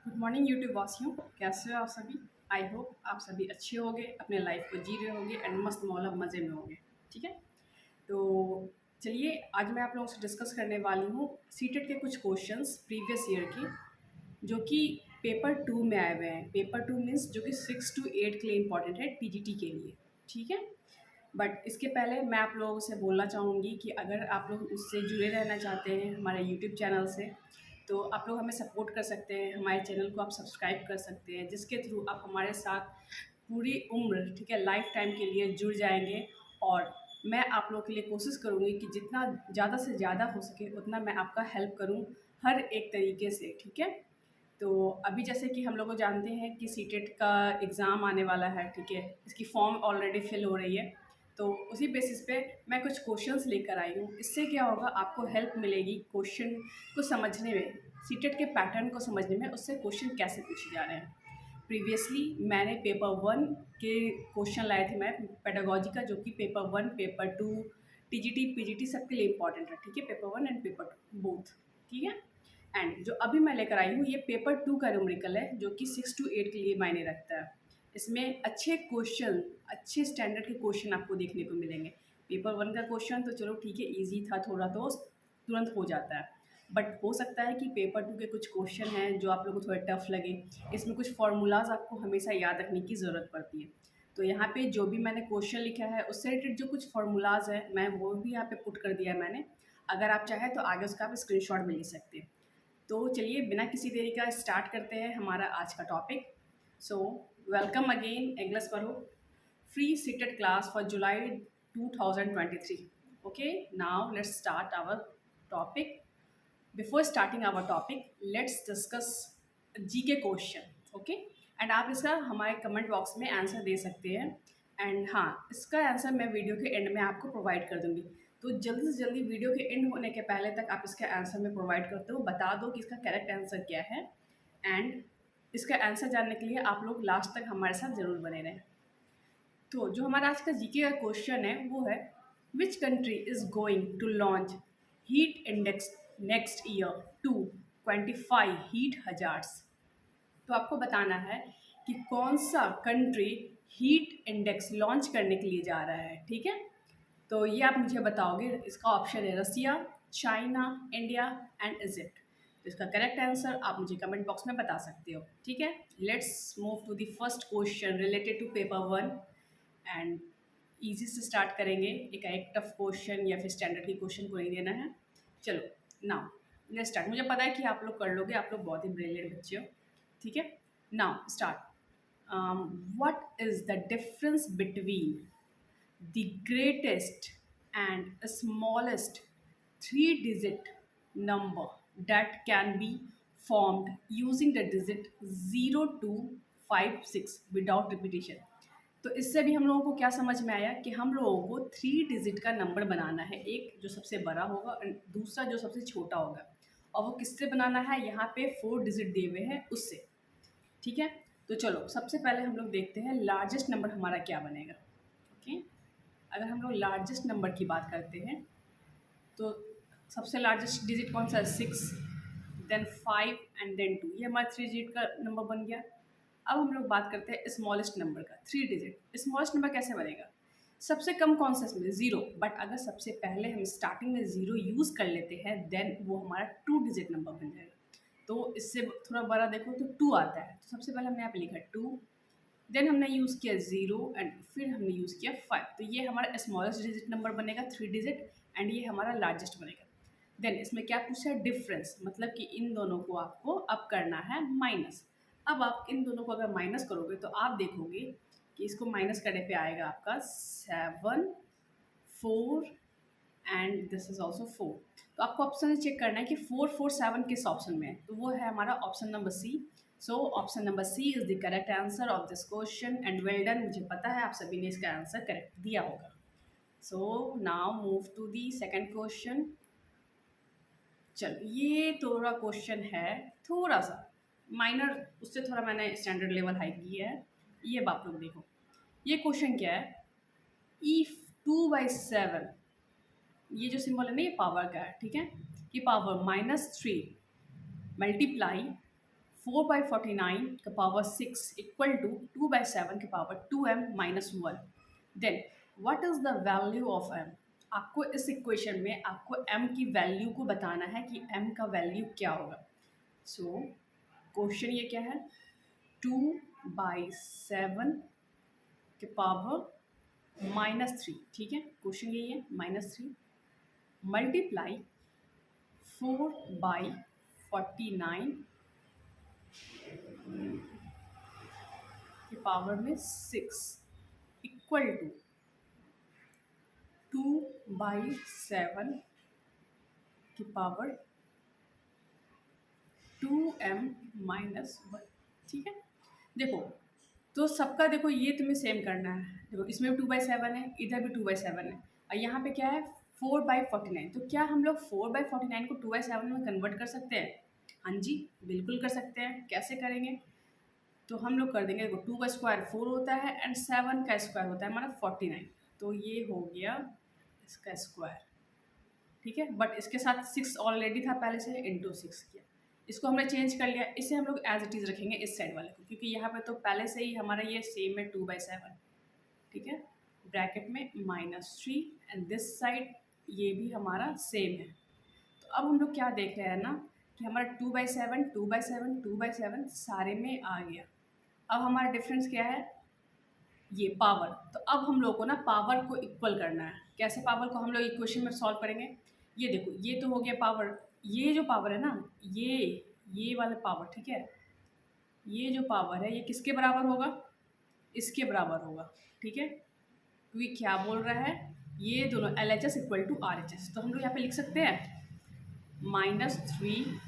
Good morning YouTube वासियों, कैसे हो आप सभी। आई होप आप सभी अच्छे होंगे, अपने लाइफ को जी रहे होंगे एंड मस्त मौला मज़े में होंगे। ठीक है, तो चलिए आज मैं आप लोगों से डिस्कस करने वाली हूँ सीटेट के कुछ क्वेश्चंस प्रीवियस ईयर के, जो कि पेपर टू में आए हुए हैं। पेपर टू मीन्स जो कि 6 to 8 के लिए इंपॉर्टेंट है, टीजीटी के लिए। ठीक है, बट इसके पहले मैं आप लोगों से बोलना चाहूँगी कि अगर आप लोग उससे जुड़े रहना चाहते हैं हमारे यूट्यूब चैनल से, तो आप लोग हमें सपोर्ट कर सकते हैं। हमारे चैनल को आप सब्सक्राइब कर सकते हैं, जिसके थ्रू आप हमारे साथ पूरी उम्र, ठीक है, लाइफ टाइम के लिए जुड़ जाएंगे। और मैं आप लोगों के लिए कोशिश करूँगी कि जितना ज़्यादा से ज़्यादा हो सके उतना मैं आपका हेल्प करूँ, हर एक तरीके से। ठीक है, तो अभी जैसे कि हम लोग को जानते हैं कि सीटेट का एग्ज़ाम आने वाला है। ठीक है, इसकी फॉर्म ऑलरेडी फिल हो रही है, तो उसी बेसिस पे मैं कुछ क्वेश्चंस लेकर आई हूँ। इससे क्या होगा, आपको हेल्प मिलेगी क्वेश्चन को समझने में, सीटेट के पैटर्न को समझने में, उससे क्वेश्चन कैसे पूछे जा रहे हैं। प्रीवियसली मैंने पेपर वन के क्वेश्चन लाए थे मैं, पेडागोजी का, जो कि paper one, paper two, TGT, PGT सबके लिए इंपॉर्टेंट है। ठीक है, paper one and paper two both. ठीक है, एंड जो अभी मैं लेकर आई हूँ ये पेपर टू का न्यूमेरिकल है, जो कि 6 to 8 के लिए मायने रखता है। इसमें अच्छे क्वेश्चन, अच्छे स्टैंडर्ड के क्वेश्चन आपको देखने को मिलेंगे। पेपर वन का क्वेश्चन तो चलो ठीक है, ईजी था थोड़ा, तो तुरंत हो जाता है। बट हो सकता है कि पेपर टू के कुछ क्वेश्चन हैं जो आप लोगों को थोड़े टफ लगे। इसमें कुछ फार्मूलाज आपको हमेशा याद रखने की ज़रूरत पड़ती है। तो यहाँ पे जो भी मैंने क्वेश्चन लिखा है उससे रिलेटेड जो कुछ फार्मूलाज है मैं वो भी यहाँ पे पुट कर दिया है मैंने। अगर आप चाहें तो आगे उसका आप स्क्रीनशॉट भी ले सकते हैं। तो चलिए बिना किसी देरी का स्टार्ट करते हैं हमारा आज का topic. So welcome again English Padho, free seated class for July 2023। Okay, now let's start our topic. Before starting our topic let's discuss GK question. Okay, and आप इसका हमारे कमेंट बॉक्स में आंसर दे सकते हैं। एंड हाँ, इसका आंसर मैं वीडियो के एंड में आपको प्रोवाइड कर दूंगी। तो जल्दी से जल्दी वीडियो के एंड होने के पहले तक आप इसका आंसर में प्रोवाइड करते हो, बता दो कि इसका करेक्ट आंसर क्या है। एंड इसका आंसर जानने के लिए आप लोग लास्ट तक हमारे साथ ज़रूर बने रहें। तो जो हमारा आज का जीके का क्वेश्चन है वो है, which country is going to launch heat index next year to quantify heat hazards. तो आपको बताना है कि कौन सा कंट्री हीट इंडेक्स लॉन्च करने के लिए जा रहा है। ठीक है, तो ये आप मुझे बताओगे। इसका ऑप्शन है रसिया, चाइना, इंडिया एंड इजिप्ट। तो इसका करेक्ट आंसर आप मुझे कमेंट बॉक्स में बता सकते हो। ठीक है, let's move to the first question related to paper one. And easy से स्टार्ट करेंगे, एक टफ क्वेश्चन या फिर स्टैंडर्ड के क्वेश्चन को नहीं देना है। चलो नाउ लेट्स स्टार्ट। मुझे पता है कि आप लोग कर लोगे, आप लोग बहुत ही ब्रिलियंट बच्चे हो। ठीक है, now start. What is the difference between the greatest and smallest three-digit number that can be formed using the digit 0 to 56 without repetition। तो इससे भी हम लोगों को क्या समझ में आया कि हम लोगों को 3 डिजिट का नंबर बनाना है, एक जो सबसे बड़ा होगा और दूसरा जो सबसे छोटा होगा। और वो किससे बनाना है, यहाँ पे 4 डिजिट दिए हुए हैं उससे। ठीक है, तो चलो सबसे पहले हम लोग देखते हैं लार्जेस्ट नंबर हमारा क्या बनेगा। ओके, अगर हम लोग लार्जेस्ट नंबर की बात करते हैं तो सबसे लार्जेस्ट डिजिट कौन सा है, 6, देन 5 एंड देन 2। ये हमारा 3 डिजिट का नंबर बन गया। अब हम लोग बात करते हैं स्मॉलेस्ट नंबर का, 3 डिजिट। स्मॉलेस्ट नंबर कैसे बनेगा, सबसे कम कौन सा इसमें, 0। बट अगर सबसे पहले हम स्टार्टिंग में 0 यूज़ कर लेते हैं देन वो हमारा 2 डिजिट नंबर बन जाएगा। तो इससे थोड़ा बड़ा देखो तो 2 आता है, तो सबसे पहले हमने यहाँ पे लिखा 2, देन हमने यूज़ किया 0 एंड फिर हमने यूज़ किया 5। तो ये हमारा स्मॉलेस्ट डिजिट नंबर बनेगा 3 डिजिट, एंड ये हमारा लार्जेस्ट बनेगा। देन इसमें क्या पूछा है, डिफरेंस, मतलब कि इन दोनों को आपको अब करना है माइनस। अब आप इन दोनों को अगर माइनस करोगे तो आप देखोगे कि इसको माइनस करने पे आएगा आपका 7, 4 एंड दिस इज ऑल्सो 4। तो आपको ऑप्शन चेक करना है कि 4, 4, 7 किस ऑप्शन में है, तो वो है हमारा option number C. So option number C is the correct answer of this question and well done. मुझे पता है आप सभी ने इसका आंसर करेक्ट दिया होगा। So now move to the second question. चलो ये थोड़ा क्वेश्चन है, थोड़ा सा माइनर, उससे थोड़ा मैंने स्टैंडर्ड लेवल हाई किया है। ये आप लोग देखो, ये क्वेश्चन क्या है, इफ 2/7, ये जो सिंबल है ना ये पावर का है। ठीक है, कि पावर -3 मल्टीप्लाई 4/49 का पावर 6 इक्वल टू 2/7 के power 2m minus 1, then what is the value of m। आपको इस इक्वेशन में आपको m की वैल्यू को बताना है कि m का वैल्यू क्या होगा। सो क्वेश्चन ये क्या है, 2/7 के पावर -3, ठीक है, क्वेश्चन यही है, -3 मल्टीप्लाई 4/49 के पावर में 6 इक्वल टू 2/7 की पावर 2m माइनस 1, ठीक है। देखो तो सबका देखो ये तुम्हें सेम करना है, देखो इसमें भी 2/7 है, इधर भी 2/7 है, और यहाँ पे क्या है 4/49। तो क्या हम लोग 4/49 को 2/7 में कन्वर्ट कर सकते हैं? हाँ जी बिल्कुल कर सकते हैं। कैसे करेंगे? तो हम लोग कर देंगे, देखो 2 का स्क्वायर 4 होता है एंड 7 का स्क्वायर होता है हमारा 49, तो ये हो गया इसका स्क्वायर, ठीक है। बट इसके साथ 6 ऑलरेडी था पहले से, इंटू 6 किया, इसको हमने चेंज कर लिया, इसे हम लोग एज इट इज़ रखेंगे इस साइड वाले को, क्योंकि यहाँ पे तो पहले से ही हमारा ये सेम है 2/7, ठीक है, ब्रैकेट में -3 एंड दिस साइड ये भी हमारा सेम है। तो अब हम लोग क्या देख रहे हैं ना कि हमारा 2/7 2/7 2/7 सारे में आ गया। अब हमारा डिफरेंस क्या है, ये पावर। तो अब हम लोग को ना पावर को इक्वल करना है। कैसे पावर को हम लोग इक्वेशन में सॉल्व करेंगे? ये देखो ये तो हो गया पावर, ये जो पावर है ना ये वाला पावर, ठीक है, ये जो पावर है ये किसके बराबर होगा? इसके बराबर होगा, ठीक है, क्योंकि क्या बोल रहा है, ये दोनों LHS इक्वल टू RHS। तो हम लोग यहाँ पे लिख सकते हैं -3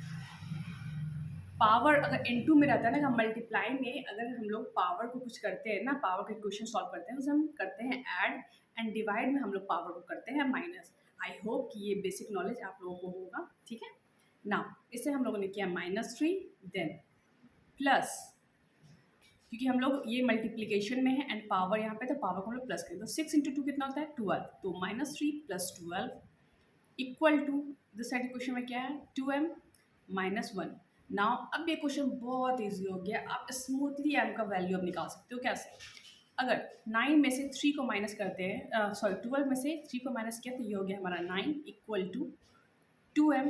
पावर, अगर इनटू में रहता है ना, मल्टीप्लाई में अगर हम लोग पावर को कुछ करते हैं ना, पावर का इक्वेशन सॉल्व करते हैं तो हम करते हैं ऐड, एंड डिवाइड में हम लोग पावर को करते हैं माइनस। आई होप कि ये बेसिक नॉलेज आप लोगों को होगा, ठीक है ना। इसे हम लोगों ने किया -3, देन प्लस, क्योंकि हम लोग ये मल्टीप्लीकेशन में है एंड पावर यहाँ पे, तो पावर को हम लोग प्लस करें, तो 6 × 2 कितना होता है 12, तो -3 + 12 equal to this side equation में क्या है 2m माइनस 1। नाउ अब ये क्वेश्चन बहुत ईजी हो गया, आप स्मूथली m का वैल्यू अब निकाल सकते हो। कैसे? अगर 9 में से 3 को माइनस करते हैं, सॉरी 12 में से 3 को माइनस किया तो ये हो गया हमारा 9 इक्वल टू 2m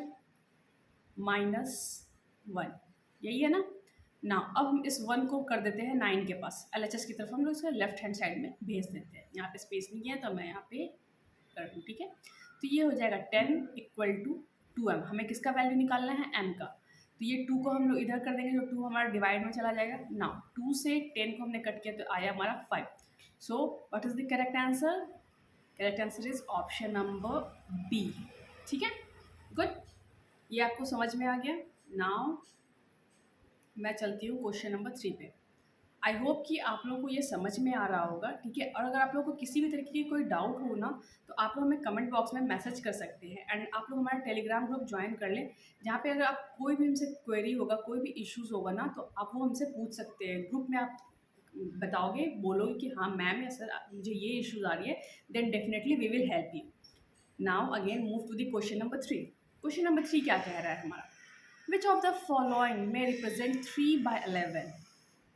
माइनस 1, यही है ना। ना अब हम इस 1 को कर देते हैं 9 के पास, LHS की तरफ हम लोग इसका लेफ्ट हैंड साइड में भेज देते हैं। यहाँ पे स्पेस नहीं है तो मैं यहाँ पे कर दूँ, ठीक है। तो ये हो जाएगा 10 इक्वल टू 2m। हमें किसका वैल्यू निकालना है? m का। तो ये 2 को हम लोग इधर कर देंगे, तो 2 हमारा डिवाइड में चला जाएगा। ना 2 से 10 को हमने कट किया तो आया हमारा 5। So what is the correct answer? Correct answer is option number B, ठीक है, गुड। ये आपको समझ में आ गया। नाउ मैं चलती हूँ क्वेश्चन नंबर 3 पे। आई होप कि आप लोगों को ये समझ में आ रहा होगा, ठीक है। और अगर आप लोगों को किसी भी तरीके की कोई डाउट हो ना, तो आप लोग हमें कमेंट बॉक्स में मैसेज कर सकते हैं, एंड आप लोग हमारा टेलीग्राम ग्रुप ज्वाइन कर लें, जहाँ पे अगर आप कोई भी हमसे क्वेरी होगा, कोई भी इश्यूज़ होगा ना, तो आप वो हमसे पूछ सकते हैं। ग्रुप में आप बताओगे, बोलोगे कि हाँ मैम या सर मुझे ये इश्यूज़ आ रही है, then definitely we will help you. Now again move to the question number 3। Question number 3 क्या कह रहा है हमारा? विच ऑफ द फॉलोइंग में रिप्रेजेंट 3/11?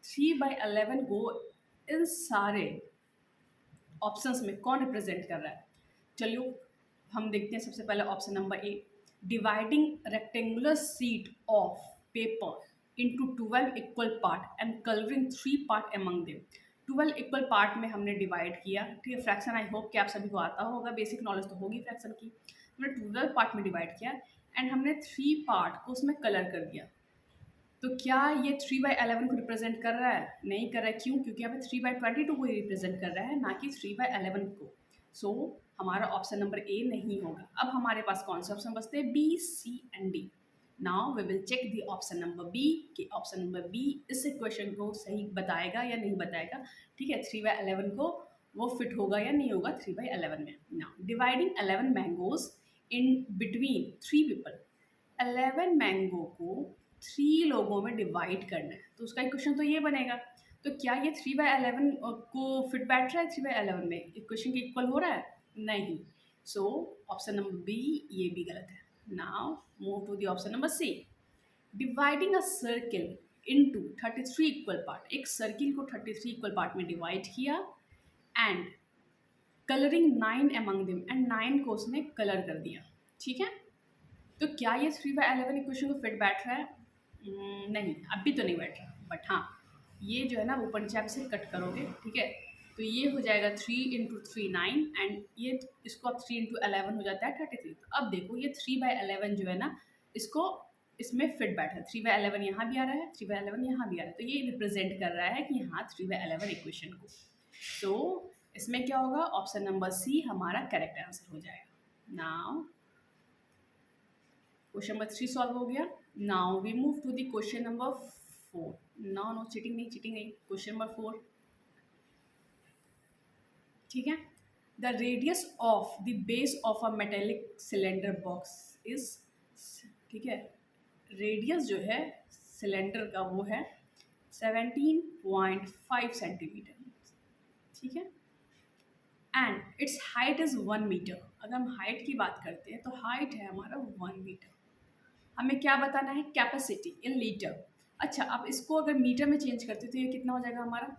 3/11 को इन सारे ऑप्शंस में कौन रिप्रेजेंट कर रहा है? चलिए हम देखते हैं। सबसे पहले option number A, dividing rectangular sheet of paper into 12 equal part and colouring 3 part among them. 12 equal part में हमने डिवाइड किया, ठीक है। फ्रैक्शन आई होप कि आप सभी को आता होगा, बेसिक नॉलेज तो होगी फ्रैक्शन की। हमने 12 पार्ट में डिवाइड किया एंड हमने 3 पार्ट को उसमें कलर कर दिया। तो क्या ये 3/11 को रिप्रेजेंट कर रहा है? नहीं कर रहा है। क्यों? क्योंकि यहाँ पे 3/22 को ही रिप्रेजेंट कर रहा है, ना कि 3/11 को। सो हमारा ऑप्शन नंबर ए नहीं होगा। अब हमारे पास कौन से ऑप्शन बचते हैं? B, C and D. Now we will check the option number B कि ऑप्शन नंबर बी इस क्वेश्चन को सही बताएगा या नहीं बताएगा, ठीक है। 3/11 को वो फिट होगा या नहीं होगा 3/11 में। Now dividing 11 mangoes in between 3 people. 11 mango को 3 लोगों में डिवाइड करना है, तो उसका इक्वेशन तो ये बनेगा। तो क्या ये 3/11 को फिट बैठ रहा है 3/11 में? इक्वेशन के इक्वल हो रहा है? नहीं। सो ऑप्शन नंबर बी ये भी गलत है। Now move to the option number C, dividing a circle into 33 equal part, एक सर्किल को 33 इक्वल पार्ट में डिवाइड किया and colouring 9 among them, and 9 को उसने कलर कर दिया। ठीक है, तो क्या ये 3/11 इक्वेशन को फिट बैठ रहा है? नहीं, अभी तो नहीं बैठ रहा, बट हाँ ये जो है ना ऊपर नीचे आप इसे कट करोगे, ठीक है, तो ये हो जाएगा 3 इंटू 3 9, एंड ये इसको अब 3 इंटू 11 हो जाता है 33। तो अब देखो ये 3/11 जो है ना इसको इसमें फिट बैठा है, 3/11 यहाँ भी आ रहा है, 3/11 यहाँ भी आ रहा है, तो ये रिप्रेजेंट कर रहा है कि यहाँ 3/11 इक्वेशन को। तो इसमें क्या होगा, ऑप्शन नंबर सी हमारा करेक्ट आंसर हो जाएगा। नाउ क्वेश्चन नंबर 3 सॉल्व हो गया। Now we move to the question number 4। No cheating नहीं, क्वेश्चन नंबर 4। ठीक है, the radius of the base of a metallic cylinder box is, ठीक है, रेडियस जो है सिलेंडर का वो है 17.5 सेंटीमीटर। ठीक है, and its height is 1 metre. अगर हम हाइट की बात करते हैं तो हाइट है हमारा 1 मीटर। हमें क्या बताना है, कैपेसिटी इन लीटर। अच्छा, अब इसको अगर मीटर में चेंज करते तो ये कितना हो जाएगा हमारा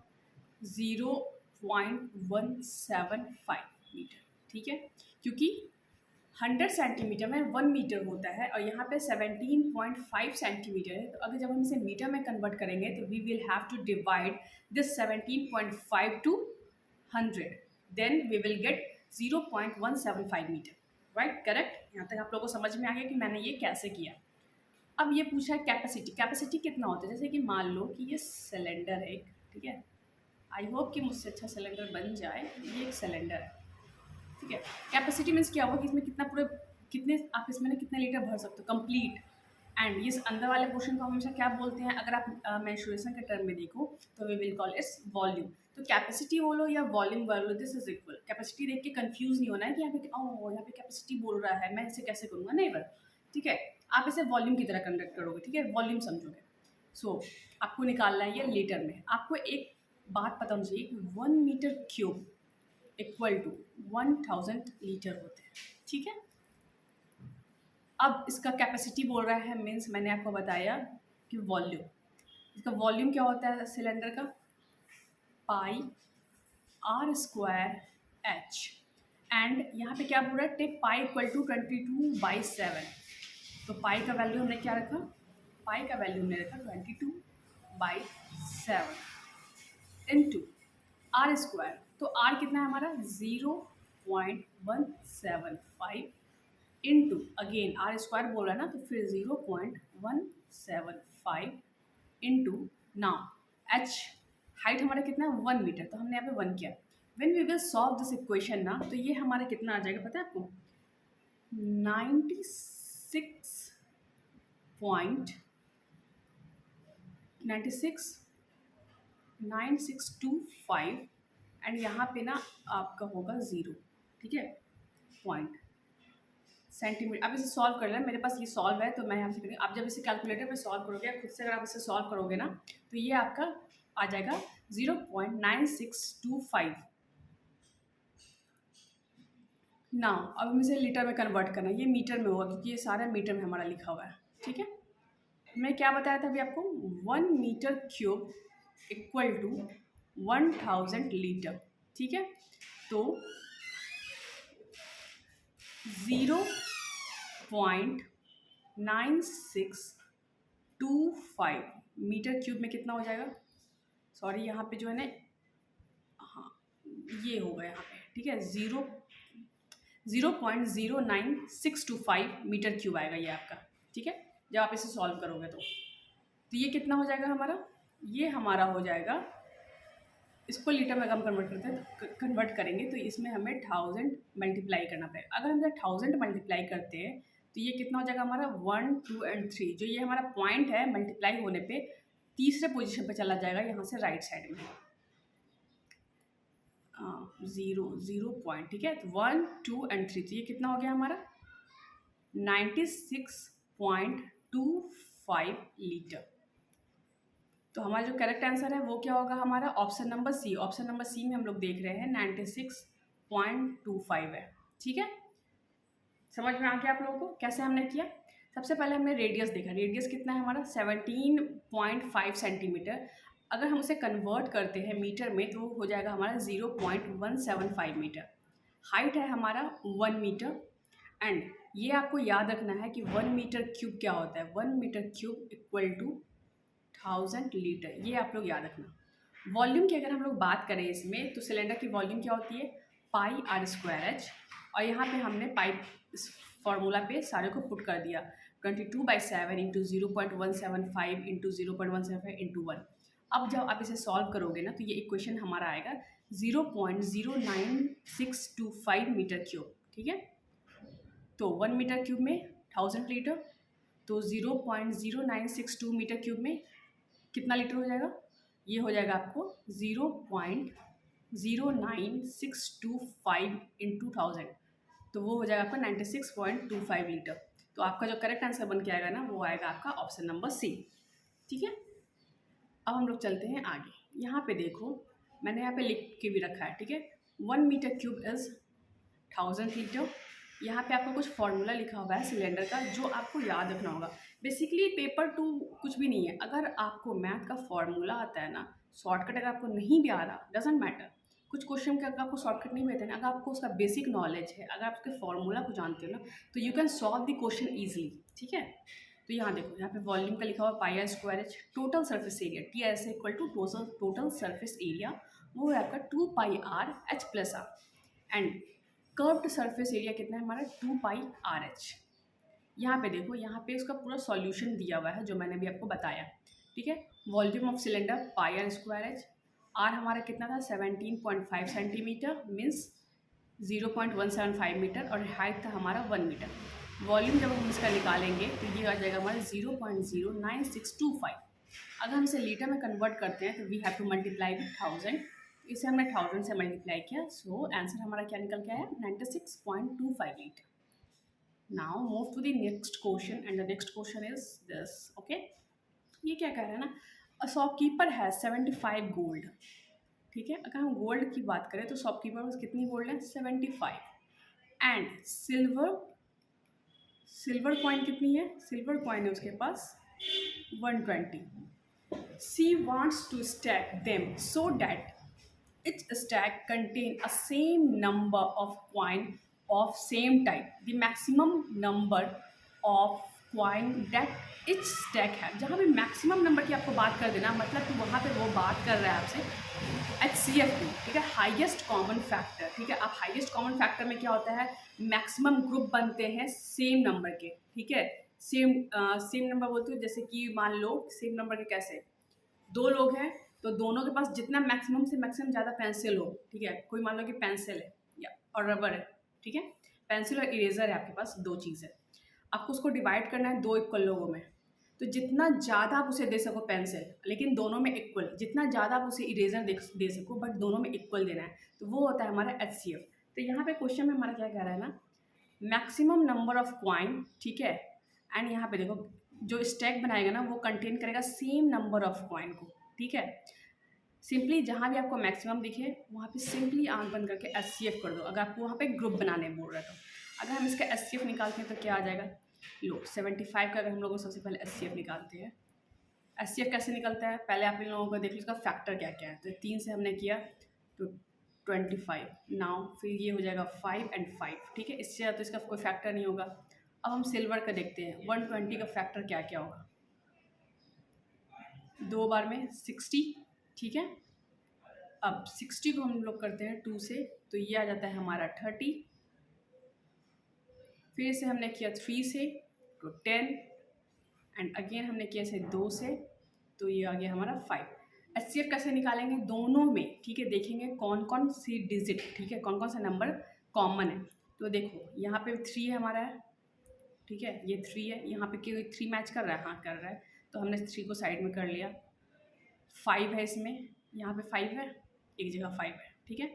0.175 मीटर। ठीक है, क्योंकि 100 सेंटीमीटर में 1 मीटर होता है और यहाँ पे 17.5 सेंटीमीटर है, तो अगर जब हम इसे मीटर में कन्वर्ट करेंगे तो we will have to divide this 17.5 to 100, then we will get 0.175 metre. Right, correct. यहाँ तक आप लोगों को समझ में आ गया कि मैंने ये कैसे किया। अब ये पूछा है कैपेसिटी, कैपेसिटी कितना होता है। जैसे कि मान लो कि ये सिलेंडर है एक, ठीक है, आई होप कि मुझसे अच्छा सिलेंडर बन जाए। ये एक सिलेंडर है, ठीक है। कैपेसिटी मीन्स क्या होगा कि इसमें कितना पूरे कितने आप इसमें ना कितने लीटर भर सकते हो, कंप्लीट। एंड ये अंदर वाले पोर्शन को हमेशा क्या बोलते हैं, अगर आप मेंस्ट्रुएशन के टर्म में देखो तो we will call its volume. तो कैपेसिटी बोलो या वॉल्यूम बोलो, दिस इज इक्वल। कैपेसिटी देख के कंफ्यूज नहीं होना है कि यहाँ पे यहाँ पे कैपेसिटी बोल रहा है, मैं इसे कैसे करूँगा, नहीं बट ठीक है, आप इसे वॉल्यूम की तरह कंडक्ट करोगे, ठीक है, वॉल्यूम समझोगे। सो आपको निकालना है ये लीटर में। आपको एक बात पता होनी चाहिए कि 1 metre cube equal to 1000 litre होते हैं। ठीक है, अब इसका कैपेसिटी बोल रहा है, मीन्स मैंने आपको बताया कि वॉल्यूम, इसका वॉल्यूम क्या होता है सिलेंडर का, पाई आर स्क्वायर एच। एंड यहाँ पे क्या बोल रहा है, टेक पाई इक्वल टू 22/7। तो पाई का वैल्यू हमने क्या रखा, पाई का वैल्यू हमने रखा 22/7 इंटू आर स्क्वायर। तो आर कितना है हमारा 0.175 इंटू अगेन आर स्क्वायर बोला ना, तो फिर 0.175 इंटू नाउ एच, हाइट हमारा कितना है 1 मीटर, तो हमने यहाँ पे 1 किया। When we will solve this equation ना, तो ये हमारा कितना आ जाएगा पता है आपको, 96.9625 एंड यहाँ पे ना आपका होगा 0, ठीक है, पॉइंट सेंटीमीटर। आप इसे सॉल्व कर लेना, मेरे पास ये सॉल्व है तो मैं यहाँ से करेंगे। आप जब इसे कैलकुलेटर पे सॉल्व करोगे या खुद से अगर आप इसे सॉल्व करोगे ना, तो ये आपका आ जाएगा 0.9625। नाउ अब हम इसे लीटर में कन्वर्ट करना है, ये मीटर में होगा क्योंकि ये सारा मीटर में हमारा लिखा हुआ है। ठीक है, मैं क्या बताया था अभी आपको, 1 metre cube equal to 1000 litre. ठीक है, तो 0.9625 मीटर क्यूब में कितना हो जाएगा, सॉरी यहाँ पे जो है ना, हाँ ये होगा यहाँ पे, ठीक है, 0.09625 मीटर क्यूब आएगा ये आपका। ठीक है, जब आप इसे सॉल्व करोगे तो ये कितना हो जाएगा हमारा, ये हमारा हो जाएगा, इसको लीटर में हम कन्वर्ट करेंगे तो इसमें हमें 1000 मल्टीप्लाई करना पड़ेगा। अगर हम 1000 मल्टीप्लाई करते हैं तो ये कितना हो जाएगा हमारा 1 2 एंड 3, जो ये हमारा पॉइंट है मल्टीप्लाई होने पे तीसरे पोजीशन पे चला जाएगा यहाँ से राइट साइड में, 0 पॉइंट। ठीक है, तो 1 2 एंड 3, तो ये कितना हो गया हमारा 96.25 लीटर। तो हमारा जो करेक्ट आंसर है वो क्या होगा हमारा, option number C. Option number C में हम लोग देख रहे हैं 96.25 है। ठीक है, समझ में आ गया आप लोगों को कैसे हमने किया। सबसे पहले हमने रेडियस देखा, रेडियस कितना है हमारा 17.5 सेंटीमीटर। अगर हम उसे कन्वर्ट करते हैं मीटर में तो हो जाएगा हमारा 0.175 मीटर। हाइट है हमारा 1 मीटर। एंड ये आपको याद रखना है कि 1 मीटर क्यूब क्या होता है, 1 metre cube equal to 1000 litre, ये आप लोग याद रखना। वॉल्यूम की अगर हम लोग बात करें इसमें तो सिलेंडर की वॉल्यूम क्या होती है, पाई आर स्क्वायर एच। और यहाँ पे हमने पाई इस फॉर्मूला पे सारे को पुट कर दिया, 22/7 इंटू 0.175 इंटू 0.175 इंटू 1। अब जब आप इसे सॉल्व करोगे ना तो ये इक्वेशन हमारा आएगा 0.09625 मीटर क्यूब। ठीक है, तो 1 मीटर क्यूब में 1000 लीटर, तो 0.0962 मीटर क्यूब में कितना लीटर हो जाएगा, ये हो जाएगा आपको 0.09625 इंटू 1000, तो वो हो जाएगा आपका 96.25 लीटर। तो आपका जो करेक्ट आंसर बन के आएगा ना वो आएगा आपका ऑप्शन नंबर सी। ठीक है, अब हम लोग चलते हैं आगे। यहाँ पे देखो मैंने यहाँ पे लिख के भी रखा है। ठीक है, 1 मीटर क्यूब इज 1000 लीटर। यहाँ पे आपको कुछ फॉर्मूला लिखा हुआ है सिलेंडर का जो आपको याद रखना होगा। बेसिकली पेपर 2 कुछ भी नहीं है। अगर आपको मैथ का फॉर्मूला आता है ना, शॉर्टकट अगर आपको नहीं भी आ रहा, डजेंट मैटर, कुछ क्वेश्चन का अगर आपको शॉर्टकट नहीं मिलता है, अगर आपको उसका बेसिक नॉलेज है, अगर आप उसके फॉर्मूला को जानते हो ना तो you can solve the question easily. ठीक है, तो यहाँ देखो, यहाँ पे वॉल्यूम का लिखा हुआ pi r square h, total surface area T S equal to total surface area, वो है आपका 2 pi r h plus r. And curved surface area कितना है हमारा 2 पाई आर एच। यहाँ पे देखो, यहाँ पे उसका पूरा सॉल्यूशन दिया हुआ है जो मैंने भी आपको बताया। ठीक है, volume of cylinder pi r square h, r हमारा कितना था 17.5 सेंटीमीटर मीन्स 0.175 मीटर, और हाइट था हमारा 1 मीटर। वॉल्यूम जब हम इसका निकालेंगे तो ये आ जाएगा हमारा 0.09625। अगर हम इसे लीटर में कन्वर्ट करते हैं तो we have to multiply with 1000। इसे हमने 1000 से मल्टीप्लाई किया, सो आंसर हमारा क्या निकल के आया 96.25 litre. Now move to the next question and the next question is this. Okay, ये क्या कह रहा है ना, अ शॉपकीपर है 75 गोल्ड। ठीक है, अगर हम गोल्ड की बात करें तो शॉपकीपर पास कितनी गोल्ड है 75। एंड सिल्वर कॉइन कितनी है, सिल्वर कॉइन है उसके पास 120। She wants to stack them so that each stack contain a same number of coin of same type. The maximum number of coin that each stack है। जहाँ पे maximum number की आपको बात कर देना, मतलब कि वहाँ पे वो बात कर रहा है आपसे HCF की। ठीक है, हाईएस्ट कॉमन फैक्टर। ठीक है, अब हाईएस्ट कॉमन फैक्टर में क्या होता है, मैक्सिमम ग्रुप बनते हैं सेम नंबर के। ठीक है, सेम नंबर बोलते हो, जैसे कि मान लो सेम नंबर के कैसे, 2 लोग हैं तो दोनों के पास जितना मैक्सिमम से मैक्सिमम ज़्यादा पेंसिल हो। ठीक है, कोई मान लो कि पेंसिल है या और रबर है। ठीक है, पेंसिल और इरेजर है आपके पास, 2 चीज़ है, आपको उसको डिवाइड करना है 2 इक्वल लोगों में। तो जितना ज़्यादा आप उसे दे सको पेंसिल, लेकिन दोनों में इक्वल, जितना ज़्यादा आप उसे इरेजर दे सको बट दोनों में इक्वल देना है, तो वो होता है हमारा HCF। तो यहाँ पे क्वेश्चन में हमारा क्या कह रहा है ना, मैक्सिमम नंबर ऑफ क्वाइन। ठीक है, एंड यहाँ पे देखो जो स्टैक बनाएगा ना वो कंटेन करेगा सेम नंबर ऑफ कॉइन को। ठीक है, सिंपली जहाँ भी आपको मैक्सिमम दिखे वहाँ पे सिंपली आंख बंद करके HCF कर दो, अगर आपको वहाँ पे ग्रुप बनाने बोल रहा है तो। अगर हम इसका HCF निकालते हैं तो क्या आ जाएगा, लो 75 का अगर हम लोग सबसे पहले HCF निकालते हैं। HCF कैसे निकलता है, पहले आप इन लोगों को देख लो इसका फैक्टर क्या क्या है। तो 3 से हमने किया तो 25, नाउ फिर ये हो जाएगा 5 एंड 5। ठीक है, इससे ज़्यादा तो इसका कोई फैक्टर नहीं होगा। अब हम सिल्वर का देखते हैं, 120 का फैक्टर क्या क्या होगा, 2 बार में 60। ठीक है, अब 60 को हम लोग करते हैं 2 से तो ये आ जाता है हमारा 30। फिर से हमने किया 3 से तो 10, एंड अगेन हमने किया इसे 2 से तो ये आ गया हमारा 5। HCF कैसे निकालेंगे, दोनों में। ठीक है, देखेंगे कौन कौन सी डिजिट, ठीक है, कौन कौन सा नंबर कॉमन है। तो देखो यहाँ पे 3 है हमारा है। ठीक है, ये 3 है, यहाँ पे क्यों 3 मैच कर रहा है, हाँ कर रहा है, तो हमने 3 को साइड में कर लिया। 5 है इसमें, यहाँ पे 5 है, एक जगह 5 है। ठीक है,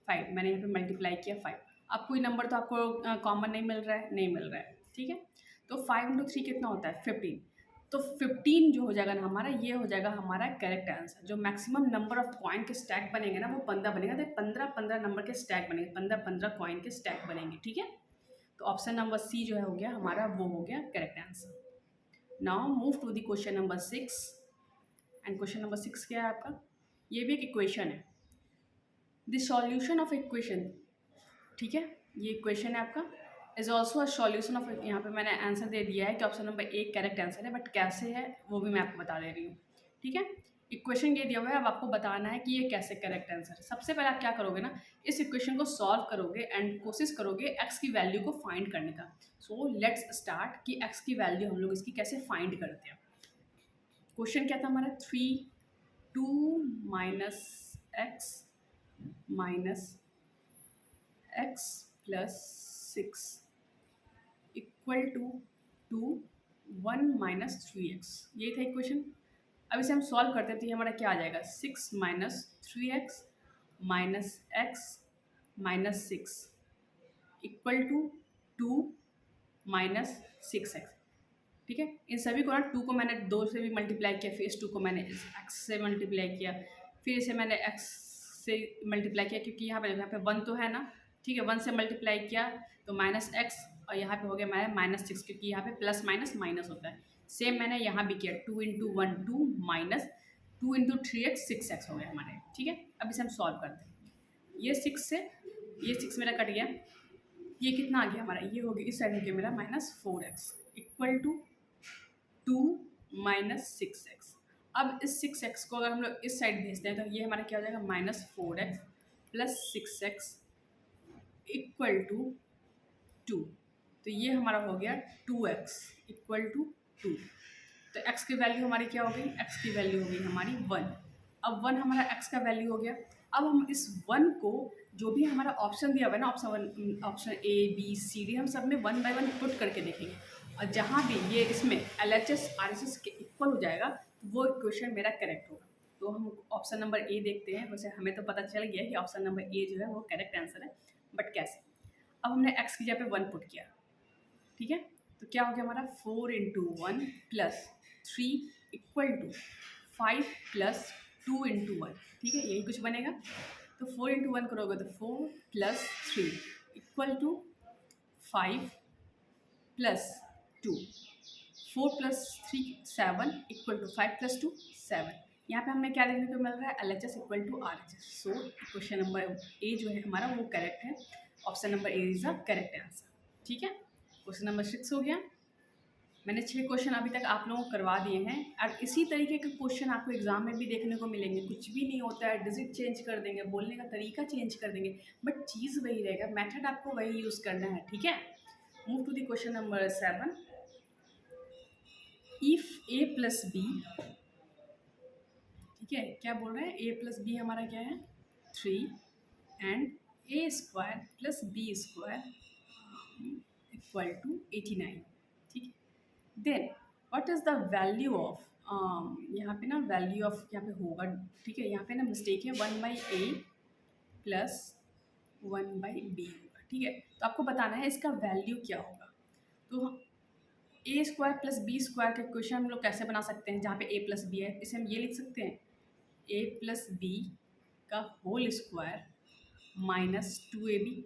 5 मैंने यहाँ पे मल्टीप्लाई किया 5। अब कोई नंबर तो आपको कॉमन नहीं मिल रहा है, नहीं मिल रहा है। ठीक है, तो 5 × 3 कितना होता है 15। तो 15 जो हो जाएगा ना हमारा, ये हो जाएगा हमारा करेक्ट आंसर। जो मैक्सिमम नंबर ऑफ कॉइन के स्टैक बनेंगे ना वो 15 बनेगा। तो 15 नंबर के स्टैक बनेंगे, 15 कॉइन के स्टैक बनेंगे। ठीक है, तो ऑप्शन नंबर सी जो है हो गया हमारा, वो हो गया correct answer. Now move to the question number 6। And question number 6 क्या है आपका, ये भी एक इक्वेशन है, द सॉल्यूशन ऑफ इक्वेशन, ठीक है, ये इक्वेशन है आपका, is also a solution of, यहाँ पे मैंने आंसर दे दिया है कि ऑप्शन नंबर एक करेक्ट आंसर है, बट कैसे है वो भी मैं आपको बता दे रही हूँ, ठीक है। इक्वेशन ये दिया हुआ है, अब आपको बताना है कि ये कैसे करेक्ट आंसर है। सबसे पहले आप क्या करोगे ना, इस इक्वेशन को सॉल्व करोगे एंड कोशिश करोगे एक्स की वैल्यू को फाइंड करने का। सो लेट्स स्टार्ट कि एक्स की वैल्यू हम लोग इसकी कैसे फाइंड करते हैं। क्वेश्चन क्या था हमारा, 2 minus x plus 6 equal to 1 minus 3x, यही था इक्वेशन। अब इसे हम सॉल्व करते हैं तो ये हमारा क्या आ जाएगा, 6 minus 3x minus x minus 6 equal to 2 minus 6x, ठीक है। इन सभी को ना 2 को मैंने 2 से भी मल्टीप्लाई किया, फिर इस 2 को मैंने इस x से मल्टीप्लाई किया, फिर इसे मैंने x से मल्टीप्लाई किया, क्योंकि यहाँ पे 1 तो है ना, ठीक है। 1 से मल्टीप्लाई किया तो माइनस x, और यहाँ पे हो गया हमारा माइनस 6, क्योंकि यहाँ पे प्लस माइनस माइनस होता है। सेम मैंने यहाँ भी किया, 2 into 1 2 minus 2 into 3x 6x हो गया हमारे, ठीक है। अब इसे हम सॉल्व करते हैं, ये 6 से ये 6 मेरा कट गया, ये कितना आ गया हमारा, ये हो गया इस साइड हो गया मेरा minus 4x equal to 2 minus 6x। अब इस 6x को अगर हम लोग इस साइड भेजते हैं तो ये हमारा क्या हो जाएगा, minus 4x plus 6x equal to 2। तो ये हमारा हो गया 2x इक्वल टू 2। तो x की वैल्यू हमारी क्या हो गई, x की वैल्यू हो गई हमारी 1। अब 1 हमारा x का वैल्यू हो गया। अब हम इस 1 को, जो भी हमारा ऑप्शन दिया हुआ है ना, option A B C D, हम सब में 1 बाय 1 पुट करके देखेंगे, और जहाँ भी ये इसमें LHS RHS के इक्वल हो जाएगा तो वो इक्वेशन मेरा करेक्ट होगा। तो हम ऑप्शन नंबर A देखते हैं। वैसे हमें तो पता चल गया कि ऑप्शन नंबर A जो है वो करेक्ट आंसर है, बट कैसे। अब हमने x की जगह पे 1 पुट किया, ठीक है। तो क्या हो गया हमारा, 4 into 1 plus 3 equal to 5 plus 2 into 1, ठीक है, यही कुछ बनेगा। तो 4 इंटू 1 करोगे तो 4 plus 3 equal to 5 plus 2, 4 plus 3 7 equal to 5 plus 2 7। यहाँ पे हमें क्या देखने को मिल रहा है, LHS equal to RHS। So question number A जो है हमारा वो करेक्ट है, option number A is the correct answer, ठीक है। क्वेश्चन नंबर 6 हो गया। मैंने 6 क्वेश्चन अभी तक आप लोगों को करवा दिए हैं, और इसी तरीके के क्वेश्चन आपको एग्जाम में भी देखने को मिलेंगे। कुछ भी नहीं होता है, डिजिट चेंज कर देंगे, बोलने का तरीका चेंज कर देंगे, बट चीज़ वही रहेगा, मेथड आपको वही यूज़ करना है, ठीक है। Move to the question number 7। If A plus B, ठीक है, क्या बोल रहे हैं, A प्लस बी हमारा क्या है 3, and A square plus B square equal to 89, ठीक है। Then what is the value of, यहाँ पे ना वैल्यू ऑफ यहाँ पे होगा, ठीक है, यहाँ पे ना मिस्टेक है, 1 by A plus 1 by B होगा, ठीक है। तो आपको बताना है इसका वैल्यू क्या होगा। तो A square plus B square का क्वेश्चन हम लोग कैसे बना सकते हैं, जहाँ पे A प्लस बी है, इसे हम ये लिख सकते हैं, A प्लस बी का whole square minus 2AB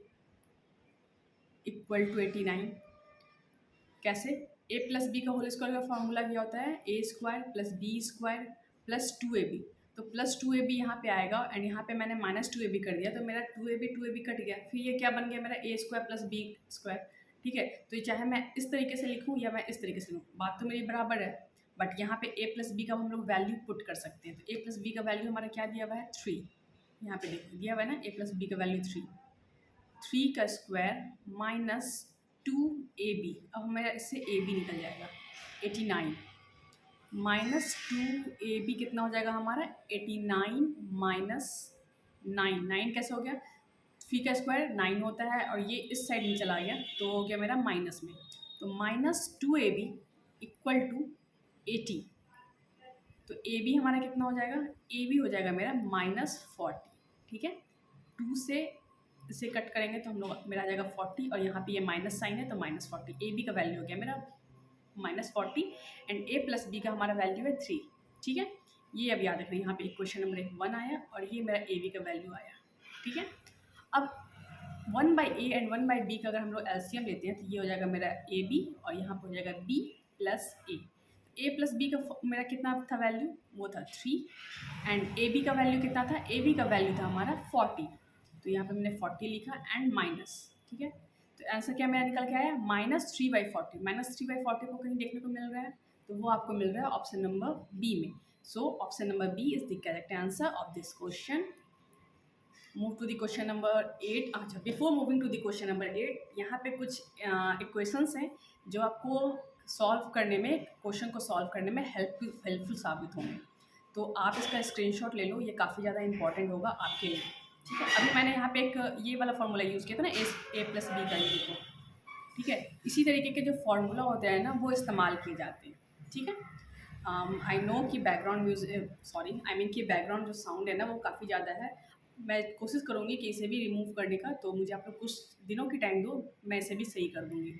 equal to 89। कैसे, A प्लस बी का होल स्क्वायर का फॉर्मूला क्या होता है, A square plus B square plus 2AB। तो प्लस 2AB यहाँ पे आएगा, एंड यहाँ पे मैंने माइनस 2AB कर दिया, तो मेरा 2AB कट गया, फिर ये क्या बन गया मेरा A square plus B square, ठीक है। तो चाहे मैं इस तरीके से लिखूँ या मैं इस तरीके से लिखूँ, बात तो मेरी बराबर है, बट यहाँ पे A प्लस बी का हम लोग वैल्यू पुट कर सकते हैं। तो A प्लस बी का वैल्यू हमारा क्या दिया हुआ है 3, यहाँ पे दिया हुआ है ना, A प्लस बी का वैल्यू 3 का स्क्वायर माइनस 2AB। अब मेरा इससे AB निकल जाएगा 89 माइनस 2AB कितना हो जाएगा हमारा 89 माइनस 9 कैसे हो गया, 3 का स्क्वायर 9 होता है, और ये इस साइड में चला गया तो हो गया मेरा माइनस में। तो माइनस 2AB इक्वल टू 80। तो AB हमारा कितना हो जाएगा, AB हो जाएगा मेरा माइनस 40, ठीक है। 2 से इसे कट करेंगे तो हम लोग मेरा आ जाएगा 40, और यहाँ पे ये माइनस साइन है तो माइनस 40। AB का वैल्यू हो गया मेरा minus 40, and A plus B का हमारा वैल्यू है 3, ठीक है। ये अब याद रखना, यहाँ पे क्वेश्चन नंबर 1 आया और ये मेरा AB का वैल्यू आया, ठीक है। अब 1/a एंड 1/b का अगर हम लोग एलसीएम लेते हैं तो ये हो जाएगा मेरा ए बी और यहाँ पर हो जाएगा b प्लस ए प्लस बी का मेरा कितना था वैल्यू, वो था 3 एंड ए बी का वैल्यू कितना था, ए बी का वैल्यू था हमारा 40, तो यहाँ पे मैंने 40 लिखा एंड माइनस, ठीक है। तो आंसर क्या मेरा निकल के आया -3/40, -3/40 को कहीं देखने को मिल रहा है तो वो आपको मिल रहा है ऑप्शन नंबर बी में। So option number B is the correct answer of this question. Move to the question number 8। अच्छा, before moving to the question number 8, यहाँ पे कुछ इक्वेशंस हैं जो आपको सॉल्व करने में, क्वेश्चन को सॉल्व करने में हेल्पफुल साबित होंगे, तो आप इसका स्क्रीनशॉट ले लो, ये काफ़ी ज़्यादा इंपॉर्टेंट होगा आपके लिए, ठीक है। अभी मैंने यहाँ पे एक ये वाला फार्मूला यूज़ किया था ना, ए प्लस बी का, ये को, ठीक है। इसी तरीके के जो फार्मूला होते हैं ना वो इस्तेमाल किए जाते हैं, ठीक है। आई नो कि background music, sorry I mean कि बैकग्राउंड जो साउंड है ना वो काफ़ी ज़्यादा है। मैं कोशिश करूँगी कि इसे भी रिमूव करने का, तो मुझे आप लोग कुछ दिनों की टाइम दो, मैं इसे भी सही कर दूँगी।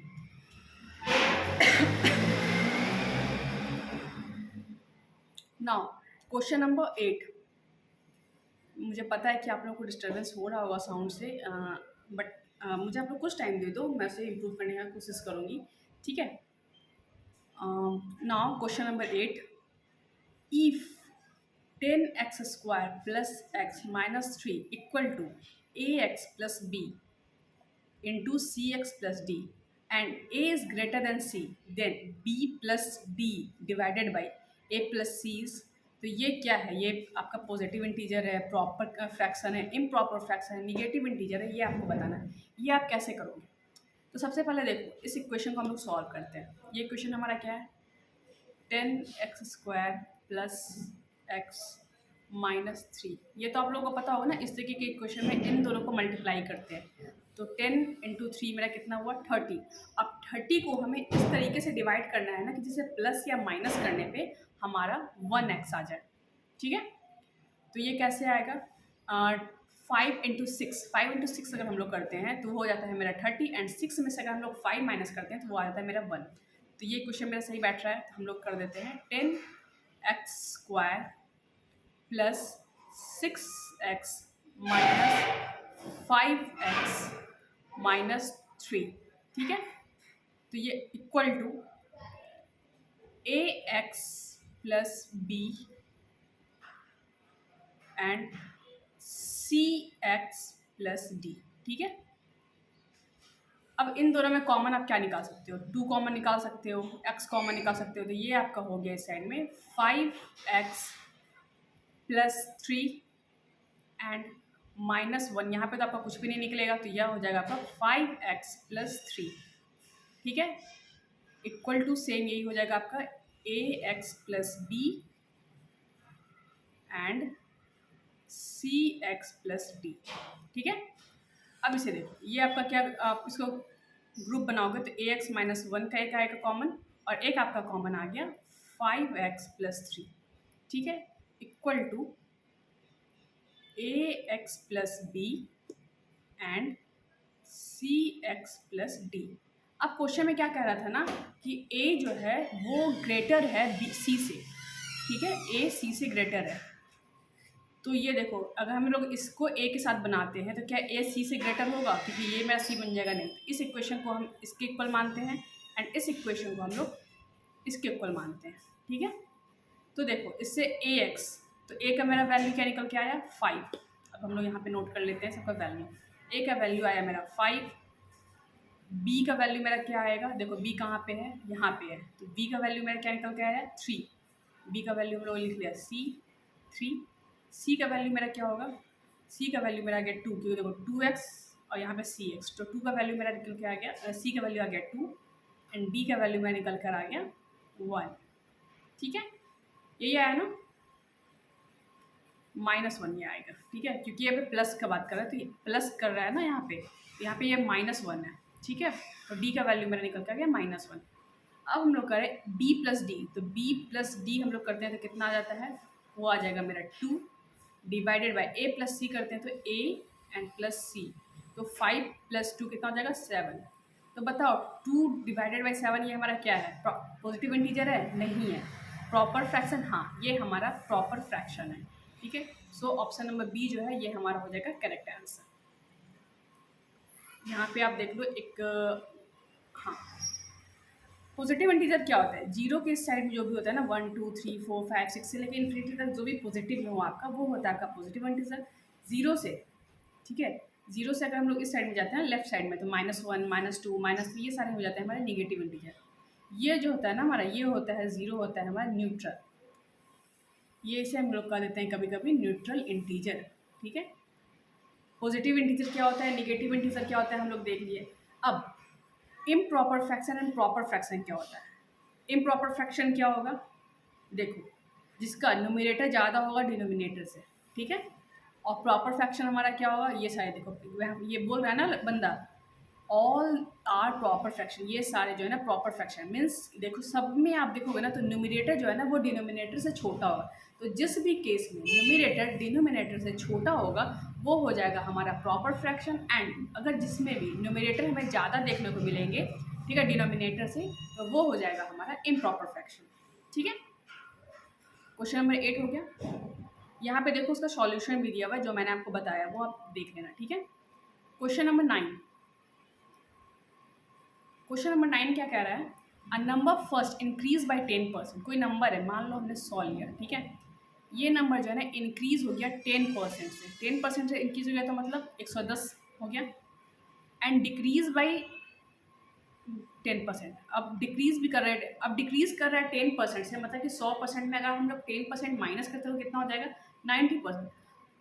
Now question number 8। मुझे पता है कि आप लोगों को डिस्टर्बेंस हो रहा होगा साउंड से, बट मुझे आप लोग कुछ टाइम दे दो, मैं उसे इम्प्रूव करने का कोशिश करूँगी, ठीक है। Now question number 8, if 10x² plus x minus 3 equal to ax plus b into cx plus d and a is greater than c, then b plus d divided by a plus c is, तो ये क्या है, ये आपका positive integer है, proper fraction है, improper fraction है, negative integer है, ये आपको बताना है। ये आप कैसे करोगे? तो सबसे पहले देखो इस इक्वेशन को हम लोग सॉल्व करते हैं। ये इक्वेशन हमारा क्या है, 10x² प्लस x माइनस 3, ये तो आप लोगों को पता होगा ना, इस तरीके के इक्वेशन में इन दोनों को मल्टीप्लाई करते हैं, तो 10 × 3 मेरा कितना हुआ 30। अब 30 को हमें इस तरीके से डिवाइड करना है ना कि जिसे प्लस या माइनस करने पे हमारा 1x आ जाए, ठीक है। तो ये कैसे आएगा, 5 × 6, 5 × 6 अगर हम लोग करते हैं तो वो हो जाता है मेरा 30 एंड 6 में से अगर हम लोग 5 माइनस करते हैं तो वो आ जाता है मेरा 1। तो ये क्वेश्चन मेरा सही बैठ रहा है, तो हम लोग कर देते हैं 10x² plus 6x minus 5x minus 3, ठीक है। तो ये equal to ax plus b and cx plus d, ठीक है। अब इन दोनों में कॉमन आप क्या निकाल सकते हो, 2 कॉमन निकाल सकते हो, x कॉमन निकाल सकते हो, तो ये आपका हो गया इस साइड में 5x प्लस 3 एंड -1, यहाँ पे तो आपका कुछ भी नहीं निकलेगा, तो यह हो जाएगा आपका 5x प्लस 3, ठीक है, इक्वल टू सेम यही हो जाएगा आपका ax plus b and cx plus d, ठीक है। अब इसे देखो, ये आपका क्या, आप इसको ग्रुप बनाओगे तो ax माइनस 1 का एक आएगा कॉमन और एक आपका कॉमन आ गया 5x प्लस 3, ठीक है, equal to ax plus b and cx plus d। अब क्वेश्चन में क्या कह रहा था ना कि a जो है वो ग्रेटर है c से, ठीक है, a c से ग्रेटर है। तो ये देखो अगर हम लोग इसको a के साथ बनाते हैं तो क्या a c से ग्रेटर होगा, क्योंकि ये मेरा c बन जाएगा नहीं। तो इस इक्वेशन को हम इसके इक्वल मानते हैं एंड इस इक्वेशन को हम लोग इसके इक्वल मानते हैं, ठीक है। तो देखो इससे ax, तो a का मेरा वैल्यू क्या निकल के आया 5। अब हम लोग यहाँ पे नोट कर लेते हैं सबका वैल्यू। a का वैल्यू आया मेरा 5, b का वैल्यू मेरा क्या आएगा, देखो b कहाँ पे है, यहाँ पे है, तो b का वैल्यू मेरा क्या निकल के आया 3, b का वैल्यू हम लोग लिख लिया 3, c का वैल्यू मेरा क्या होगा, c का वैल्यू मेरा आ गया 2, क्योंकि देखो 2x और यहाँ पे cx, तो 2 का वैल्यू मेरा निकल के आ गया, c का वैल्यू आ गया 2 एंड b का वैल्यू मेरा निकल कर आ गया 1, ठीक है। यही आया ना, -1 ये आएगा, ठीक है, क्योंकि यहाँ पे प्लस का बात कर रहा है तो ये प्लस कर रहा है ना यहाँ पे ये -1 है, ठीक है। तो d का वैल्यू मेरा निकल के आ गया -1। अब हम लोग करें b प्लस डी, तो b प्लस डी हम लोग करते हैं तो कितना आ जाता है, वो आ जाएगा मेरा 2 डिवाइडेड बाय a प्लस सी करते हैं तो a एंड प्लस सी, तो 5 + 2 कितना हो जाएगा 7। तो बताओ 2 डिवाइडेड बाय 7 ये हमारा क्या है, पॉजिटिव इंटीजर है, नहीं है, प्रॉपर फ्रैक्शन, हाँ ये हमारा प्रॉपर फ्रैक्शन है, ठीक है। सो ऑप्शन नंबर बी जो है ये हमारा हो जाएगा करेक्ट आंसर। यहाँ पे आप देख लो एक हाँ, पॉजिटिव इंटीजर क्या होता है, जीरो के इस साइड में जो भी होता है ना 1 2 3 4 5 6 से लेकर इन्फिनिटी तक जो भी पॉजिटिव में हो आपका, वो होता है आपका पॉजिटिव इंटीजर। जीरो से, ठीक है, जीरो से अगर हम लोग इस साइड में जाते हैं लेफ्ट साइड में, तो -1 -2 -3 ये सारे हो जाते हैं हमारे निगेटिव इंटीजर। ये जो होता है ना हमारा, ये होता है जीरो, होता है हमारा न्यूट्रल। ये इसे हम लोग कह देते हैं कभी कभी न्यूट्रल इंटीजर, ठीक है। पॉजिटिव इंटीजर क्या होता है, निगेटिव इंटीजर क्या होता है, हम लोग देख लिए। अब improper fraction and proper fraction क्या होता है। इम्प्रॉपर फ्रैक्शन क्या होगा, देखो, जिसका न्यूमरेटर ज़्यादा होगा डिनोमिनेटर से, ठीक है। और प्रॉपर फ्रैक्शन हमारा क्या होगा, ये सारे देखो, ये बोल रहा है ना बंदा, ऑल आर प्रॉपर फ्रैक्शन, ये सारे जो है ना प्रॉपर फ्रैक्शन मीन्स, देखो सब में आप देखोगे ना तो न्यूमरेटर जो है ना वो डिनोमिनेटर से छोटा होगा। तो जिस भी केस में न्यूमरेटर डिनोमिनेटर से छोटा होगा वो हो जाएगा हमारा प्रॉपर फ्रैक्शन। एंड अगर जिसमें भी न्यूमरेटर हमें ज़्यादा देखने को मिलेंगे, ठीक है, डिनोमिनेटर से, तो वो हो जाएगा हमारा इम्प्रॉपर फ्रैक्शन, ठीक है। क्वेश्चन नंबर 8 हो गया। यहाँ पे देखो उसका सॉल्यूशन भी दिया हुआ है, जो मैंने आपको बताया वो आप देख लेना, ठीक है। क्वेश्चन नंबर 9, क्वेश्चन नंबर 9 क्या कह रहा है, a number first increase by 10%। कोई नंबर है, मान लो हमने 100 लिया, ठीक है। ये नंबर जो है ना इंक्रीज हो गया 10% से, 10% से इंक्रीज हो गया तो मतलब 110 हो गया। एंड डिक्रीज बाई 10%, अब डिक्रीज भी कर रहा है, अब डिक्रीज कर रहा है 10% से, मतलब कि 100% में अगर हम लोग 10% माइनस करते हो कितना हो जाएगा, 90%।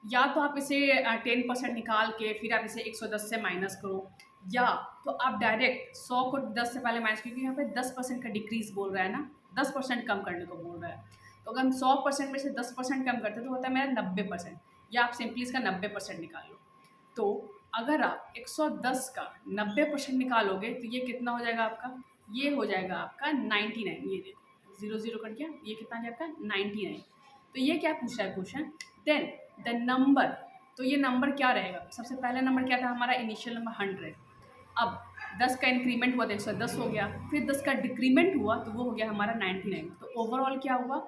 या तो आप इसे 10% निकाल के फिर आप इसे 110 से माइनस करो, या तो आप डायरेक्ट 100 को 10 से पहले माइनस, क्योंकि यहाँ पे 10% का डिक्रीज बोल रहा है ना, 10% कम करने को बोल रहा है। तो अगर हम 100% में से 10% कम करते हैं तो होता है मेरा 90%, या आप सिंपली इसका 90% निकाल लो। तो अगर आप 110 का 90% निकालोगे तो ये कितना हो जाएगा आपका, ये हो जाएगा आपका 99। ये देखो 0 0 कट गया, ये कितना है आपका 99। तो ये क्या पूछ रहा है क्वेश्चन, देन द नंबर, तो ये नंबर क्या रहेगा, सबसे पहला नंबर क्या था हमारा, इनिशियल नंबर 100। अब 10 का इंक्रीमेंट हुआ तो 110 हो गया, फिर 10 का डिक्रीमेंट हुआ तो वो हो गया हमारा 99। तो ओवरऑल क्या हुआ,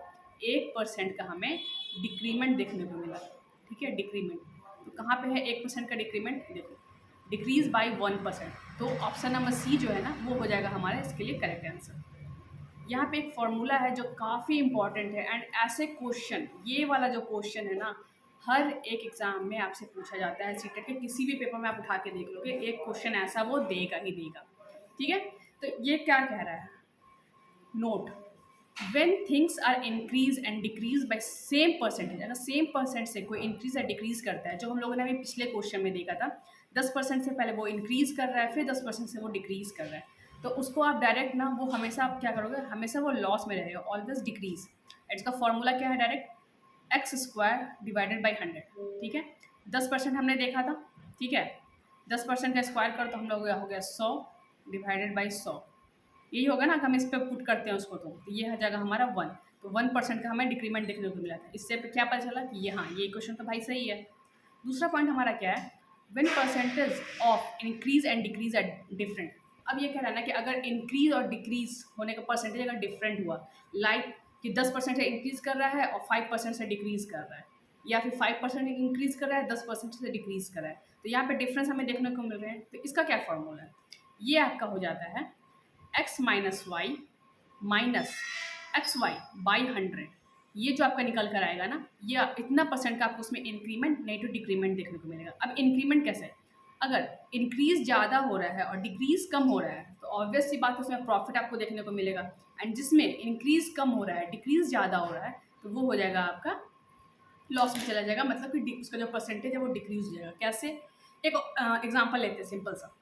1% का हमें डिक्रीमेंट देखने को मिला, ठीक है, डिक्रीमेंट। तो कहाँ पे है 1% का डिक्रीमेंट, देखो डिक्रीज बाई 1%। तो ऑप्शन नंबर सी जो है ना वो हो जाएगा हमारा इसके लिए करेक्ट आंसर। यहाँ पे एक फॉर्मूला है जो काफ़ी इंपॉर्टेंट है, एंड ऐसे क्वेश्चन, ये वाला जो क्वेश्चन है ना, हर एक एग्ज़ाम में आपसे पूछा जाता है। सीटेट के किसी भी पेपर में आप उठा के देख लोगे, एक क्वेश्चन ऐसा वो देगा ही देगा, ठीक है। तो ये क्या कह रहा है, note, when things are increase and decrease by same percentage, अगर सेम परसेंट से कोई इंक्रीज या डिक्रीज करता है, जो हम लोगों ने अभी पिछले क्वेश्चन में देखा था, 10% से पहले वो इंक्रीज कर रहा है, फिर 10% से वो डिक्रीज कर रहा है, तो उसको आप डायरेक्ट ना, वो हमेशा आप क्या करोगे, हमेशा वो लॉस में रहेगा, ऑलवेज डिक्रीज। इसका फॉर्मूला क्या है, direct x square divided by 100, ठीक है। 10% हमने देखा था, ठीक है, 10% का स्क्वायर कर तो हम लोग हो गया 100 डिवाइडेड बाई 100, यही होगा ना कि हम इस पर पुट करते हैं उसको, तो ये हो जाएगा हमारा 1। तो 1% का हमें डिक्रीमेंट देखने को मिला था, इससे क्या पता चला कि ये, हाँ, ये क्वेश्चन तो भाई सही है। दूसरा पॉइंट हमारा क्या है, when percentage of increase and decrease are different. अब ये कह रहा है ना कि अगर इंक्रीज और डिक्रीज होने का परसेंटेज अगर डिफरेंट हुआ, लाइक कि 10% से इंक्रीज कर रहा है और 5% से डिक्रीज कर रहा है, या फिर 5% इंक्रीज कर रहा है 10% से डिक्रीज कर रहा है, तो यहाँ पे डिफरेंस हमें देखने को मिल रहे हैं। तो इसका क्या फॉर्मूला है, ये आपका हो जाता है X minus Y minus X Y by 100। ये जो आपका निकल कर आएगा ना, ये इतना परसेंट का आपको उसमें इंक्रीमेंट नहीं तो डिक्रीमेंट देखने को मिलेगा। अब इंक्रीमेंट कैसे, अगर इंक्रीज ज़्यादा हो रहा है और डिक्रीज कम हो रहा है तो ऑब्वियस सी बात है उसमें प्रॉफिट आपको देखने को मिलेगा। एंड जिसमें इंक्रीज कम हो रहा है डिक्रीज ज़्यादा हो रहा है तो वो हो जाएगा आपका लॉस में चला जाएगा, मतलब कि उसका जो परसेंटेज है वो डिक्रीज हो जाएगा। कैसे, एक एग्जाम्पल लेते हैं सिंपल सा,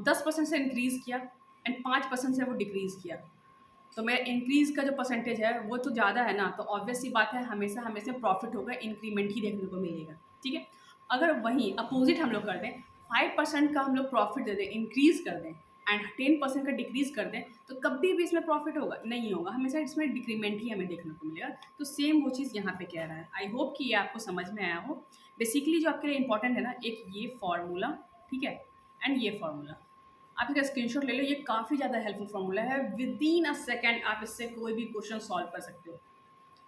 10% से इंक्रीज़ किया एंड 5% से वो डिक्रीज़ किया, तो मेरा इंक्रीज़ का जो परसेंटेज है वो तो ज़्यादा है ना, तो ऑब्वियस सी बात है हमेशा हमेशा प्रॉफिट होगा, इंक्रीमेंट ही देखने को मिलेगा, ठीक है। अगर वहीं अपोजिट हम लोग कर दें, 5% का हम लोग प्रॉफिट दे दें, इंक्रीज़ कर दें, एंड 10% का डिक्रीज़ कर दें, तो कभी भी इसमें प्रॉफिट होगा नहीं होगा, हमेशा इसमें डिक्रीमेंट ही हमें देखने को मिलेगा। तो सेम वो चीज़ यहाँ पे कह रहा है। आई होप कि ये आपको समझ में आया हो। बेसिकली जो आपके लिए इंपॉर्टेंट है ना, एक ये फार्मूला, ठीक है, एंड ये फार्मूला आप इसका स्क्रीनशॉट ले लो, ये काफ़ी ज़्यादा हेल्पफुल फार्मूला है, विद इन अ सेकेंड आप इससे कोई भी क्वेश्चन सॉल्व कर सकते हो।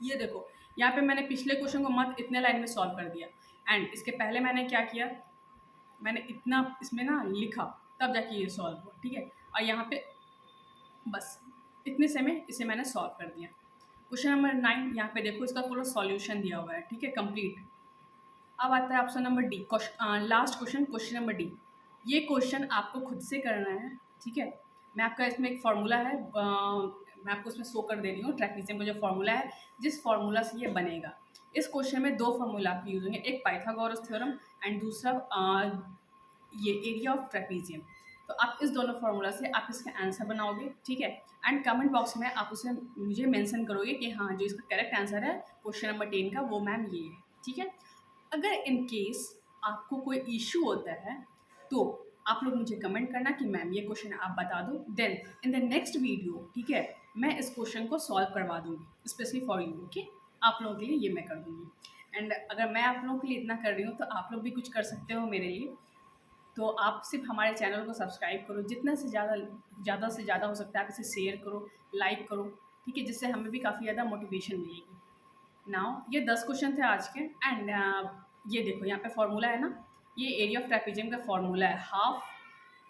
ये देखो, यहाँ पे मैंने पिछले क्वेश्चन को मत इतने लाइन में सॉल्व कर दिया, एंड इसके पहले मैंने क्या किया, मैंने इतना इसमें ना लिखा, तब जाके ये सॉल्व हुआ, ठीक है। और यहाँ पे बस इतने से में इसे मैंने सॉल्व कर दिया। क्वेश्चन नंबर 9 यहाँ पे देखो, इसका पूरा सॉल्यूशन दिया हुआ है, ठीक है, कंप्लीट। अब आता है option number D, last question, question number D. ये क्वेश्चन आपको खुद से करना है, ठीक है। मैं आपका इसमें एक फार्मूला है, मैं आपको उसमें शो कर दे रही हूँ, ट्रैपीजियम का जो फार्मूला है, जिस फार्मूला से ये बनेगा। इस क्वेश्चन में दो फार्मूला आपके यूज होंगे, एक पाइथागोरस थ्योरम एंड दूसरा ये एरिया ऑफ ट्रैपीजियम। तो आप इस दोनों फार्मूला से आप इसका आंसर बनाओगे, ठीक है। एंड कमेंट बॉक्स में आप उसे मुझे मेंशन करोगे कि हाँ, जो इसका करेक्ट आंसर है क्वेश्चन नंबर 10 का, वो मैम ये है, ठीक है। अगर इन केस आपको कोई इशू होता है तो आप लोग मुझे कमेंट करना कि मैम ये क्वेश्चन आप बता दो, then in the next video, ठीक है, मैं इस क्वेश्चन को सॉल्व करवा दूंगी स्पेशली फॉर यू, ओके। आप लोगों के लिए ये मैं कर दूंगी। एंड अगर मैं आप लोगों के लिए इतना कर रही हूँ तो आप लोग भी कुछ कर सकते हो मेरे लिए। तो आप सिर्फ हमारे चैनल को सब्सक्राइब करो, जितना से ज़्यादा हो सकता है आप इसे शेयर करो, लाइक करो, ठीक है, जिससे हमें भी काफ़ी ज़्यादा मोटिवेशन मिलेगी। नाउ ये 10 क्वेश्चन थे आज के। एंड ये देखो यहाँ पे फॉर्मूला है ना, ये एरिया ऑफ ट्रेपेजियम का फॉर्मूला है, half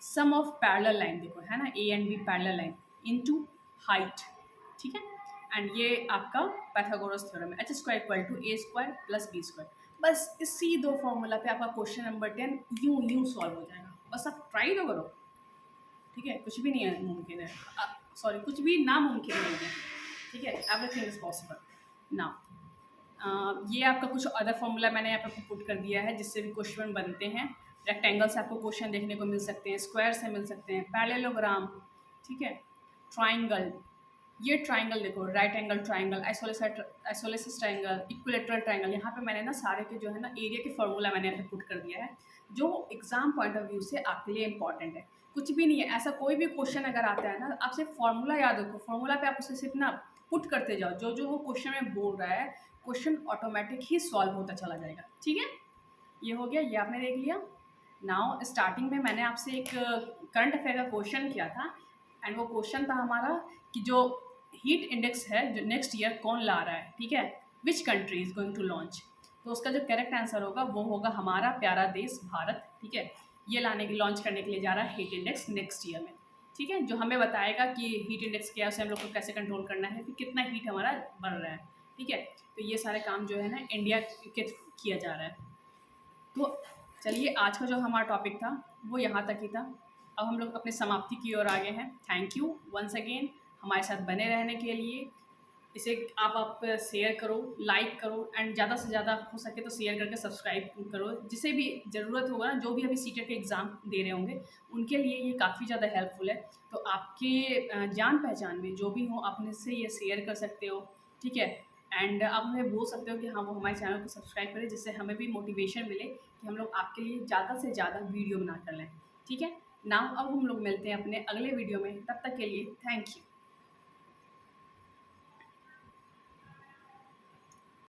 sum of parallel line, देखो है ना, A and B parallel line into height, ठीक है। एंड ये आपका पाइथागोरस थ्योरम है, h² = a² + b²। बस इसी दो फॉर्मूला पे आपका क्वेश्चन नंबर 10 यूं सॉल्व हो जाएगा। बस आप ट्राई तो करो, ठीक है, कुछ भी नहीं है मुमकिन है, सॉरी, कुछ भी नामुमकिन नहीं है, ठीक है, एवरीथिंग इज पॉसिबल। नाउ ये आपका कुछ अदर फॉर्मूला मैंने यहाँ पे पुट कर दिया है, जिससे भी क्वेश्चन बनते हैं। रेक्टेंगल से आपको क्वेश्चन देखने को मिल सकते हैं, स्क्वायर से मिल सकते हैं, पैरेललोग्राम, ठीक है, ट्राइंगल। ये ट्राइंगल देखो, right angle triangle, isosceles triangle, equilateral triangle, यहाँ पे मैंने ना सारे के जो है ना एरिया के फॉर्मूला मैंने यहाँ पे पुट कर दिया है, जो एग्जाम पॉइंट ऑफ व्यू से आपके लिए इंपॉर्टेंट है। कुछ भी नहीं है, ऐसा कोई भी क्वेश्चन अगर आता है ना, आप सिर्फ फॉर्मूला याद रखो, फॉर्मूला पे आप उसे सिर्फ ना पुट करते जाओ, जो जो वो क्वेश्चन में बोल रहा है, क्वेश्चन ऑटोमेटिक ही सॉल्व होता चला जाएगा, ठीक है। ये हो गया, ये आपने देख लिया। नाउ स्टार्टिंग में मैंने आपसे एक करंट अफेयर का क्वेश्चन किया था, एंड वो क्वेश्चन था हमारा कि जो हीट इंडेक्स है जो नेक्स्ट ईयर कौन ला रहा है, ठीक है, which country is going to launch. तो उसका जो करेक्ट आंसर होगा वो होगा हमारा प्यारा देश भारत, ठीक है। ये लाने के लॉन्च करने के लिए जा रहा है हीट इंडेक्स नेक्स्ट ईयर में, ठीक है, जो हमें बताएगा कि हीट इंडेक्स क्या है, उसे हम लोग को कैसे कंट्रोल करना है, फिर कितना हीट हमारा बढ़ रहा है, ठीक है। तो ये सारे काम जो है ना इंडिया के किया जा रहा है। तो चलिए, आज का जो हमारा टॉपिक था वो यहाँ तक ही था। अब हम लोग अपने समाप्ति की ओर आगे हैं। थैंक यू वंस अगेन हमारे साथ बने रहने के लिए। इसे आप शेयर करो, लाइक करो, एंड ज़्यादा से ज़्यादा हो सके तो शेयर करके सब्सक्राइब करो, जिसे भी ज़रूरत होगा ना, जो भी अभी सीटेट के एग्ज़ाम दे रहे होंगे उनके लिए ये काफ़ी ज़्यादा हेल्पफुल है। तो आपके जान पहचान में जो भी हो, आप मुझसे ये शेयर कर सकते हो, ठीक है। एंड आप हमें बोल सकते हो कि हाँ, वो हमारे चैनल को सब्सक्राइब करें, जिससे हमें भी मोटिवेशन मिले कि हम लोग आपके लिए ज़्यादा से ज़्यादा वीडियो बना कर लें, ठीक है। नाउ अब हम लोग मिलते हैं अपने अगले वीडियो में, तब तक के लिए थैंक यू।